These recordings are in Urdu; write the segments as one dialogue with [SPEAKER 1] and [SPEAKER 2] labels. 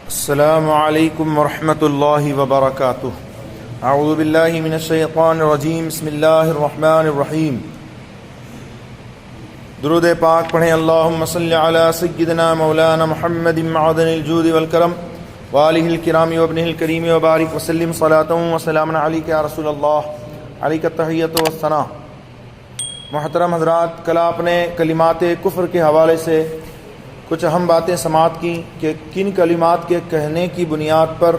[SPEAKER 1] السلام علیکم ورحمۃ اللہ وبرکاتہ۔ اعوذ باللہ من الشیطان الرجیم، بسم اللہ الرحمن الرحیم۔ درود پاک پڑھیں۔ اللہم صلی علی سیدنا مولانا محمد معدن الجود والکرم وآلہ الکرام وابنہ الکریم وبارک وسلم صلاۃ وسلام علیک یا رسول اللہ، علیک التحیۃ والثناء۔ محترم حضرات، کل آپ نے کلمات کفر کے حوالے سے کچھ اہم باتیں سماعت کی کہ کن کلمات کے کہنے کی بنیاد پر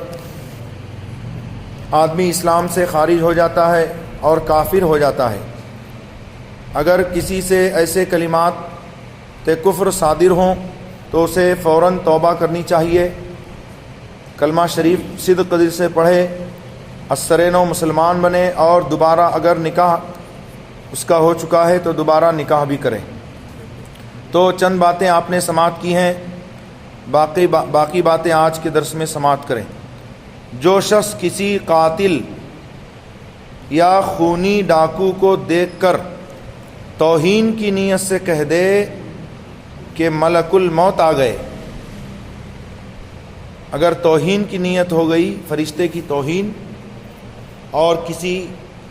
[SPEAKER 1] آدمی اسلام سے خارج ہو جاتا ہے اور کافر ہو جاتا ہے۔ اگر کسی سے ایسے کلمات کفر صادر ہوں تو اسے فوراً توبہ کرنی چاہیے، کلمہ شریف صدق دل سے پڑھے، ازسر نو مسلمان بنے، اور دوبارہ اگر نکاح اس کا ہو چکا ہے تو دوبارہ نکاح بھی کرے۔ تو چند باتیں آپ نے سماعت کی ہیں، باقی باتیں آج کے درس میں سماعت کریں۔ جو شخص کسی قاتل یا خونی ڈاکو کو دیکھ کر توہین کی نیت سے کہہ دے کہ ملک الموت آ گئے، اگر توہین کی نیت ہو گئی، فرشتے کی توہین، اور کسی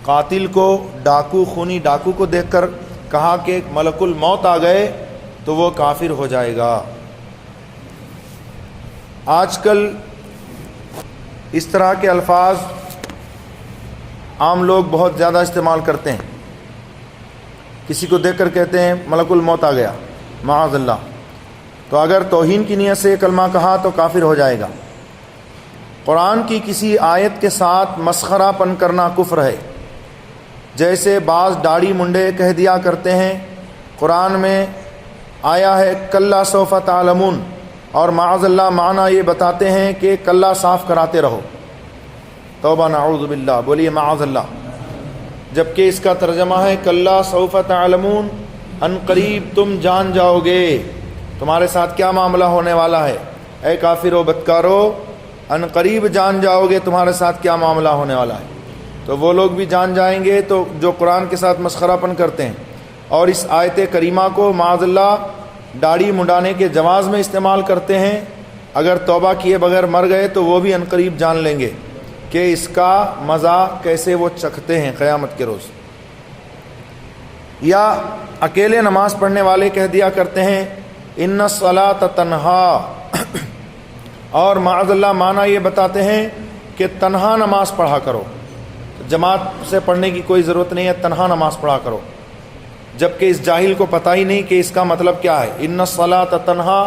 [SPEAKER 1] قاتل کو، ڈاکو، خونی ڈاکو کو دیکھ کر کہا کہ ملک الموت آ گئے، تو وہ کافر ہو جائے گا۔ آج کل اس طرح کے الفاظ عام لوگ بہت زیادہ استعمال کرتے ہیں۔ کسی کو دیکھ کر کہتے ہیں ملک الموت آ گیا، معاذ اللہ۔ تو اگر توہین کی نیت سے کلمہ کہا تو کافر ہو جائے گا۔ قرآن کی کسی آیت کے ساتھ مسخرہ پن کرنا کفر ہے۔ جیسے بعض داڑھی منڈے کہہ دیا کرتے ہیں قرآن میں آیا ہے کلا سوف تعلمون، اور معاذ اللہ معنی یہ بتاتے ہیں کہ کلا صاف کراتے رہو۔ توبہ، نعوذ باللہ، بولیے معاذ اللہ۔ جبکہ اس کا ترجمہ ہے کلا سوف تعلمون، ان قریب تم جان جاؤ گے تمہارے ساتھ کیا معاملہ ہونے والا ہے۔ اے کافرو بدکارو، ان قریب جان جاؤ گے تمہارے ساتھ کیا معاملہ ہونے والا ہے۔ تو وہ لوگ بھی جان جائیں گے تو جو قرآن کے ساتھ مسخرہ پن کرتے ہیں اور اس آیت کریمہ کو معاذ اللہ داڑھی منڈانے کے جواز میں استعمال کرتے ہیں، اگر توبہ کیے بغیر مر گئے تو وہ بھی عنقریب جان لیں گے کہ اس کا مزہ کیسے وہ چکھتے ہیں قیامت کے روز۔ یا اکیلے نماز پڑھنے والے کہہ دیا کرتے ہیں ان الصلاۃ تنہا، اور معاذ اللہ معنی یہ بتاتے ہیں کہ تنہا نماز پڑھا کرو، جماعت سے پڑھنے کی کوئی ضرورت نہیں ہے، تنہا نماز پڑھا کرو، جبکہ اس جاہل کو پتہ ہی نہیں کہ اس کا مطلب کیا ہے۔ ان الصلاۃ تنہا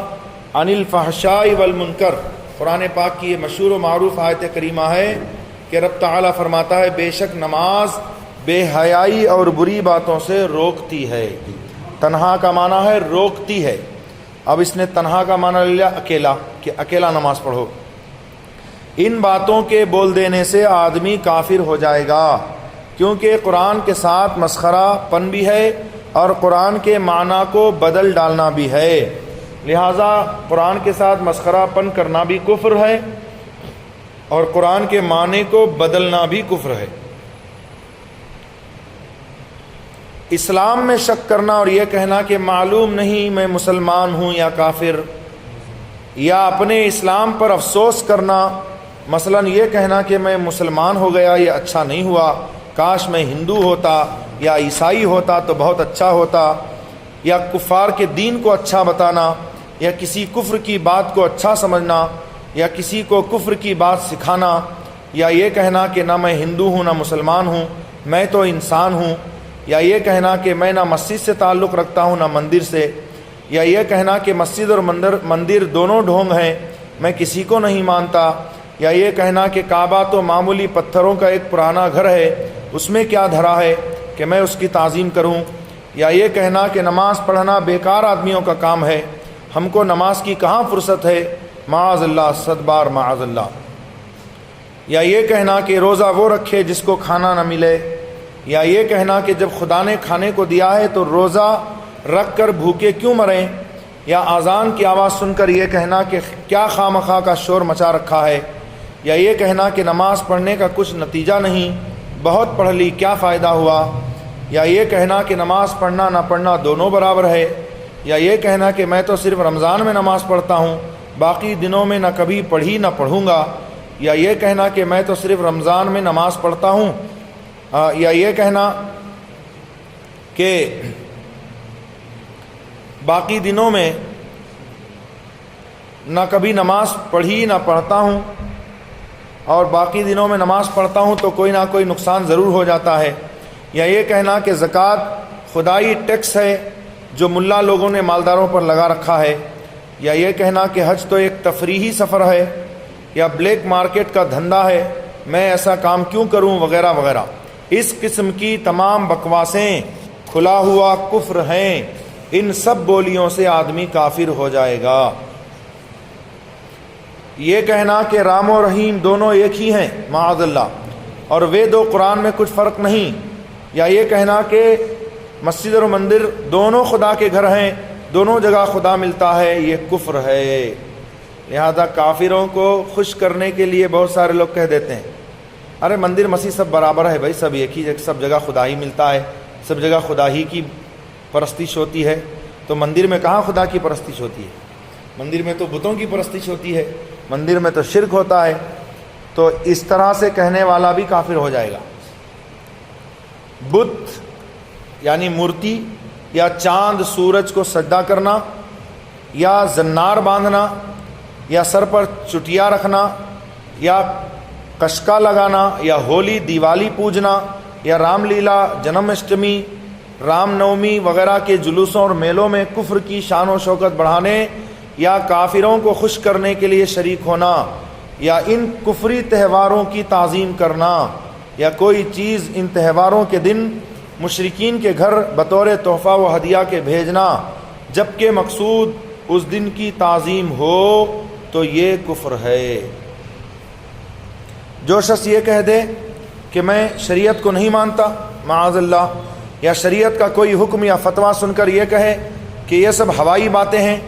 [SPEAKER 1] عن الفحشاء والمنکر، قرآن پاک کی یہ مشہور و معروف آیت کریمہ ہے کہ رب تعالیٰ فرماتا ہے بے شک نماز بے حیائی اور بری باتوں سے روکتی ہے۔ تنہا کا معنی ہے روکتی ہے۔ اب اس نے تنہا کا معنی لے لیا اکیلا، کہ اکیلا نماز پڑھو۔ ان باتوں کے بول دینے سے آدمی کافر ہو جائے گا، کیونکہ قرآن کے ساتھ مسخرہ پن بھی ہے اور قرآن کے معنی کو بدل ڈالنا بھی ہے۔ لہٰذا قرآن کے ساتھ مسخرہ پن کرنا بھی کفر ہے اور قرآن کے معنی کو بدلنا بھی کفر ہے۔ اسلام میں شک کرنا اور یہ کہنا کہ معلوم نہیں میں مسلمان ہوں یا کافر، یا اپنے اسلام پر افسوس کرنا، مثلا یہ کہنا کہ میں مسلمان ہو گیا یہ اچھا نہیں ہوا، کاش میں ہندو ہوتا یا عیسائی ہوتا تو بہت اچھا ہوتا، یا کفار کے دین کو اچھا بتانا، یا کسی کفر کی بات کو اچھا سمجھنا، یا کسی کو کفر کی بات سکھانا، یا یہ کہنا کہ نہ میں ہندو ہوں نہ مسلمان ہوں، میں تو انسان ہوں، یا یہ کہنا کہ میں نہ مسجد سے تعلق رکھتا ہوں نہ مندر سے، یا یہ کہنا کہ مسجد اور مندر دونوں ڈھونگ ہیں، میں کسی کو نہیں مانتا، یا یہ کہنا کہ کعبہ تو معمولی پتھروں کا ایک پرانا گھر ہے، اس میں کیا دھرا ہے کہ میں اس کی تعظیم کروں، یا یہ کہنا کہ نماز پڑھنا بیکار آدمیوں کا کام ہے، ہم کو نماز کی کہاں فرصت ہے، معاذ اللہ، صد بار معاذ اللہ، یا یہ کہنا کہ روزہ وہ رکھے جس کو کھانا نہ ملے، یا یہ کہنا کہ جب خدا نے کھانے کو دیا ہے تو روزہ رکھ کر بھوکے کیوں مریں، یا اذان کی آواز سن کر یہ کہنا کہ کیا خواہ کا شور مچا رکھا ہے، یا یہ کہنا کہ نماز پڑھنے کا کچھ نتیجہ نہیں، بہت پڑھ لی کیا فائدہ ہوا، یا یہ کہنا کہ نماز پڑھنا نہ پڑھنا دونوں برابر ہے، یا یہ کہنا کہ میں تو صرف رمضان میں نماز پڑھتا ہوں، باقی دنوں میں نہ کبھی پڑھی نہ پڑھوں گا، یا یہ کہنا کہ میں تو صرف رمضان میں نماز پڑھتا ہوں، یا یہ کہنا کہ باقی دنوں میں نہ کبھی نماز پڑھی نہ پڑھتا ہوں، اور باقی دنوں میں نماز پڑھتا ہوں تو کوئی نہ کوئی نقصان ضرور ہو جاتا ہے، یا یہ کہنا کہ زکوٰۃ خدائی ٹیکس ہے جو ملا لوگوں نے مالداروں پر لگا رکھا ہے، یا یہ کہنا کہ حج تو ایک تفریحی سفر ہے یا بلیک مارکیٹ کا دھندا ہے، میں ایسا کام کیوں کروں، وغیرہ وغیرہ۔ اس قسم کی تمام بکواسیں کھلا ہوا کفر ہیں، ان سب بولیوں سے آدمی کافر ہو جائے گا۔ یہ کہنا کہ رام و رحیم دونوں ایک ہی ہیں معاذ اللہ، اور وہ دو قرآن میں کچھ فرق نہیں، یا یہ کہنا کہ مسجد اور مندر دونوں خدا کے گھر ہیں، دونوں جگہ خدا ملتا ہے، یہ کفر ہے۔ لہذا کافروں کو خوش کرنے کے لیے بہت سارے لوگ کہہ دیتے ہیں ارے مندر مسجد سب برابر ہے بھائی، سب ایک ہی جگہ، سب جگہ خدا ہی ملتا ہے، سب جگہ خدا ہی کی پرستش ہوتی ہے، تو مندر میں کہاں خدا کی پرستش ہوتی ہے؟ مندر میں تو بتوں کی پرستش ہوتی ہے، مندر میں تو شرک ہوتا ہے۔ تو اس طرح سے کہنے والا بھی کافر ہو جائے گا۔ بت یعنی مورتی یا چاند سورج کو سجدہ کرنا، یا زنار باندھنا، یا سر پر چٹیا رکھنا، یا کشکا لگانا، یا ہولی دیوالی پوجنا، یا رام لیلا، جنم اشٹمی، رام نومی وغیرہ کے جلوسوں اور میلوں میں کفر کی شان و شوکت بڑھانے یا کافروں کو خوش کرنے کے لیے شریک ہونا، یا ان کفری تہواروں کی تعظیم کرنا، یا کوئی چیز ان تہواروں کے دن مشرکین کے گھر بطور تحفہ و ہدیہ کے بھیجنا جبکہ مقصود اس دن کی تعظیم ہو، تو یہ کفر ہے۔ جو شخص یہ کہہ دے کہ میں شریعت کو نہیں مانتا معاذ اللہ، یا شریعت کا کوئی حکم یا فتویٰ سن کر یہ کہے کہ یہ سب ہوائی باتیں ہیں،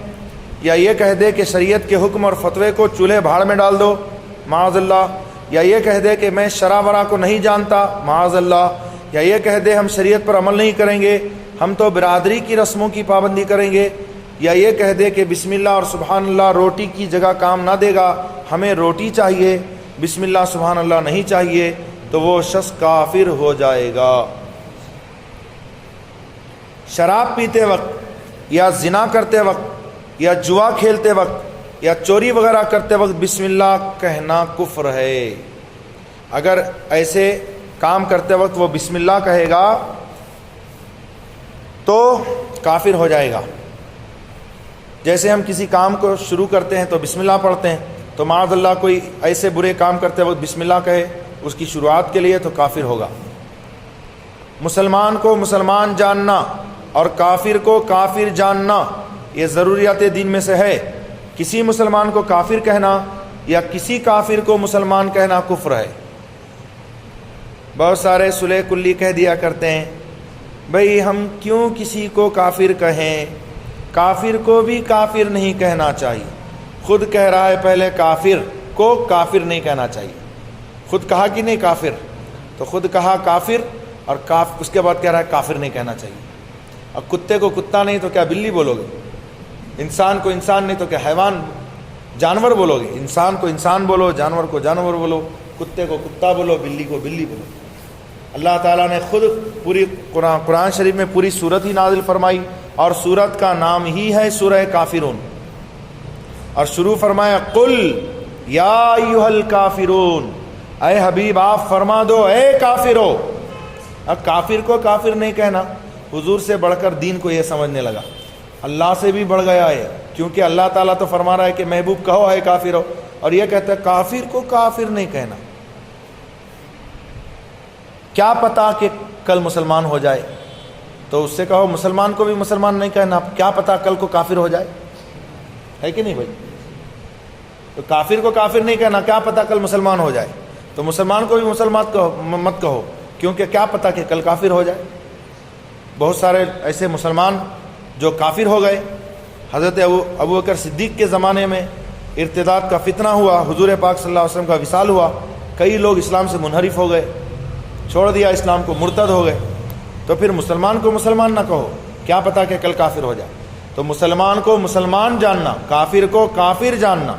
[SPEAKER 1] یا یہ کہہ دے کہ شریعت کے حکم اور فتوے کو چولہے بھاڑ میں ڈال دو معاذ اللہ، یا یہ کہہ دے کہ میں شرع ورع کو نہیں جانتا معاذ اللہ، یا یہ کہہ دے ہم شریعت پر عمل نہیں کریں گے، ہم تو برادری کی رسموں کی پابندی کریں گے، یا یہ کہہ دے کہ بسم اللہ اور سبحان اللہ روٹی کی جگہ کام نہ دے گا، ہمیں روٹی چاہیے، بسم اللہ سبحان اللہ نہیں چاہیے، تو وہ شخص کافر ہو جائے گا۔ شراب پیتے وقت یا زنا کرتے وقت یا جوا کھیلتے وقت یا چوری وغیرہ کرتے وقت بسم اللہ کہنا کفر ہے۔ اگر ایسے کام کرتے وقت وہ بسم اللہ کہے گا تو کافر ہو جائے گا۔ جیسے ہم کسی کام کو شروع کرتے ہیں تو بسم اللہ پڑھتے ہیں، تو معاذ اللہ کوئی ایسے برے کام کرتے وقت بسم اللہ کہے اس کی شروعات کے لیے، تو کافر ہوگا۔ مسلمان کو مسلمان جاننا اور کافر کو کافر جاننا یہ ضروریات دین میں سے ہے۔ کسی مسلمان کو کافر کہنا یا کسی کافر کو مسلمان کہنا کفر ہے۔ بہت سارے صلح کلی کہہ دیا کرتے ہیں بھئی ہم کیوں کسی کو کافر کہیں، کافر کو بھی کافر نہیں کہنا چاہیے۔ خود کہہ رہا ہے پہلے کافر کو کافر نہیں کہنا چاہیے، خود کہا کہ نہیں کافر، تو خود کہا کافر اور اس کے بعد کہہ رہا ہے کافر نہیں کہنا چاہیے۔ اب کتے کو کتا نہیں تو کیا بلی بولو گے، انسان کو انسان نہیں تو کیا حیوان جانور بولو گے، انسان کو انسان بولو، جانور کو جانور بولو، کتے کو کتا بولو، بلی کو بلی بولو۔ اللہ تعالیٰ نے خود پوری قرآن شریف میں پوری سورت ہی نازل فرمائی، اور سورت کا نام ہی ہے سورہ کافرون، اور شروع فرمایا قل یا ایھا الکافرون، اے حبیب آپ فرما دو اے کافرو۔ اب کافر کو کافر نہیں کہنا، حضور سے بڑھ کر دین کو یہ سمجھنے لگا، اللہ سے بھی بڑھ گیا ہے، کیونکہ اللہ تعالیٰ تو فرما رہا ہے کہ محبوب کہو اے کافرو، اور یہ کہتا ہے کافر کو کافر نہیں کہنا۔ کیا پتا کہ کل مسلمان ہو جائے، تو اس سے کہو مسلمان کو بھی مسلمان نہیں کہنا، کیا پتا کل کو کافر ہو جائے، ہے کہ نہیں بھائی؟ تو کافر کو کافر نہیں کہنا، کیا پتا کل مسلمان ہو جائے، تو مسلمان کو بھی مسلمان مت کہو، کیونکہ کیا پتا کہ کل کافر ہو جائے۔ بہت سارے ایسے مسلمان جو کافر ہو گئے۔ حضرت ابو بکر صدیق کے زمانے میں ارتداد کا فتنہ ہوا، حضور پاک صلی اللہ علیہ وسلم کا وصال ہوا، کئی لوگ اسلام سے منحرف ہو گئے، چھوڑ دیا اسلام کو، مرتد ہو گئے۔ تو پھر مسلمان کو مسلمان نہ کہو، کیا پتا کہ کل کافر ہو جائے۔ تو مسلمان کو مسلمان جاننا، کافر کو کافر جاننا،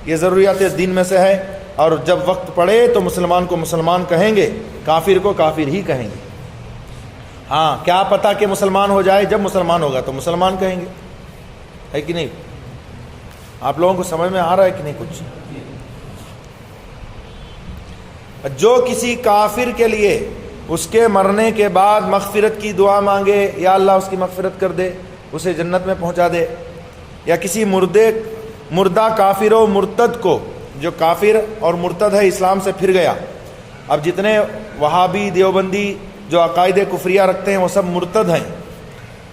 [SPEAKER 1] یہ ضروریات دین میں سے ہے۔ اور جب وقت پڑے تو مسلمان کو مسلمان کہیں گے، کافر کو کافر ہی کہیں گے۔ ہاں کیا پتہ کہ مسلمان ہو جائے، جب مسلمان ہوگا تو مسلمان کہیں گے، ہے کہ نہیں؟ آپ لوگوں کو سمجھ میں آ رہا ہے کہ نہیں کچھ؟ جو کسی کافر کے لیے اس کے مرنے کے بعد مغفرت کی دعا مانگے، یا اللہ اس کی مغفرت کر دے، اسے جنت میں پہنچا دے، یا کسی مردہ کافر و مرتد کو، جو کافر اور مرتد ہے اسلام سے پھر گیا، اب جتنے وہابی دیوبندی جو عقائد کفریہ رکھتے ہیں وہ سب مرتد ہیں،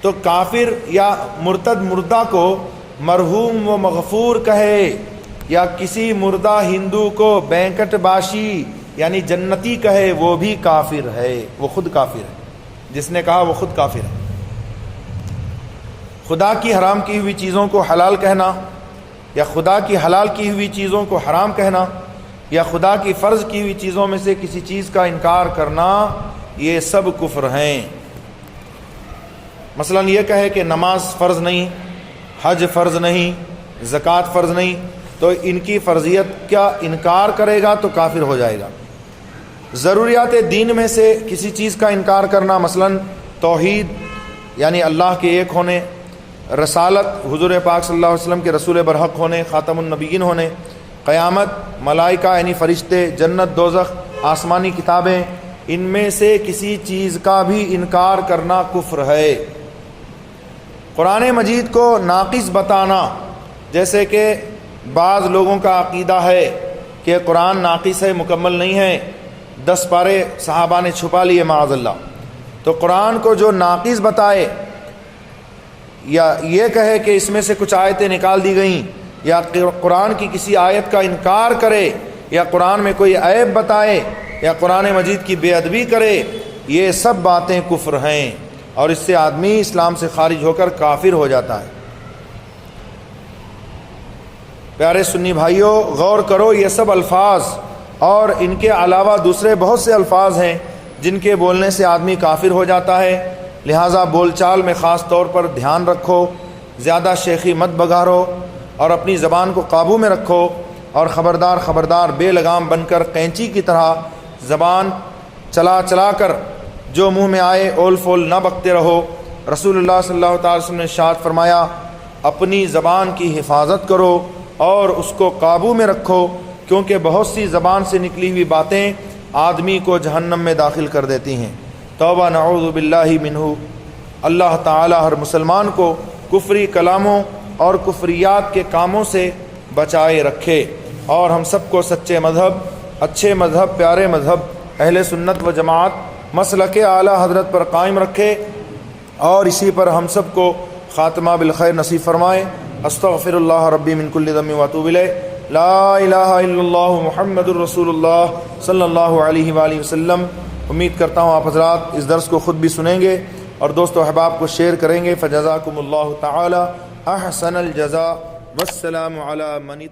[SPEAKER 1] تو کافر یا مرتد مردہ کو مرحوم و مغفور کہے، یا کسی مردہ ہندو کو بینکٹ باشی یعنی جنتی کہے، وہ بھی کافر ہے، وہ خود کافر ہے، جس نے کہا وہ خود کافر ہے۔ خدا کی حرام کی ہوئی چیزوں کو حلال کہنا، یا خدا کی حلال کی ہوئی چیزوں کو حرام کہنا، یا خدا کی فرض کی ہوئی چیزوں میں سے کسی چیز کا انکار کرنا، یہ سب کفر ہیں۔ مثلا یہ کہے کہ نماز فرض نہیں، حج فرض نہیں، زکوٰۃ فرض نہیں، تو ان کی فرضیت کا انکار کرے گا تو کافر ہو جائے گا۔ ضروریات دین میں سے کسی چیز کا انکار کرنا، مثلا توحید یعنی اللہ کے ایک ہونے، رسالت حضور پاک صلی اللہ علیہ وسلم کے رسول برحق ہونے، خاتم النبیین ہونے، قیامت، ملائکہ یعنی فرشتے، جنت دوزخ، آسمانی کتابیں، ان میں سے کسی چیز کا بھی انکار کرنا کفر ہے۔ قرآن مجید کو ناقص بتانا، جیسے کہ بعض لوگوں کا عقیدہ ہے کہ قرآن ناقص ہے، مکمل نہیں ہے، 10 پارے صحابہ نے چھپا لیے معاذ اللہ، تو قرآن کو جو ناقص بتائے، یا یہ کہے کہ اس میں سے کچھ آیتیں نکال دی گئیں، یا قرآن کی کسی آیت کا انکار کرے، یا قرآن میں کوئی عیب بتائے، یا قرآن مجید کی بے ادبی کرے، یہ سب باتیں کفر ہیں، اور اس سے آدمی اسلام سے خارج ہو کر کافر ہو جاتا ہے۔ پیارے سنی بھائیوں، غور کرو، یہ سب الفاظ اور ان کے علاوہ دوسرے بہت سے الفاظ ہیں جن کے بولنے سے آدمی کافر ہو جاتا ہے، لہٰذا بول چال میں خاص طور پر دھیان رکھو، زیادہ شیخی مت بگارو، اور اپنی زبان کو قابو میں رکھو، اور خبردار بے لگام بن کر قینچی کی طرح زبان چلا کر جو منہ میں آئے اول فول نہ بکتے رہو۔ رسول اللہ صلی اللہ تعالی وسلم نے ارشاد فرمایا، اپنی زبان کی حفاظت کرو اور اس کو قابو میں رکھو، کیونکہ بہت سی زبان سے نکلی ہوئی باتیں آدمی کو جہنم میں داخل کر دیتی ہیں۔ توبہ نعوذ باللہ منہ۔ اللہ تعالی ہر مسلمان کو کفری کلاموں اور کفریات کے کاموں سے بچائے رکھے، اور ہم سب کو سچے مذہب، اچھے مذہب، پیارے مذہب اہل سنت و جماعت مسلک اعلیٰ حضرت پر قائم رکھے، اور اسی پر ہم سب کو خاتمہ بالخیر نصیب فرمائے۔ استغفر اللہ ربی من کل ذنب واتوب الیہ، لا الہ الا اللہ محمد الرسول اللہ صلی اللہ علیہ وآلہ وسلم۔ امید کرتا ہوں آپ حضرات اس درس کو خود بھی سنیں گے اور دوست و احباب کو شیئر کریں گے۔ فجزاکم اللہ تعالی احسن الجزاء، والسلام علی من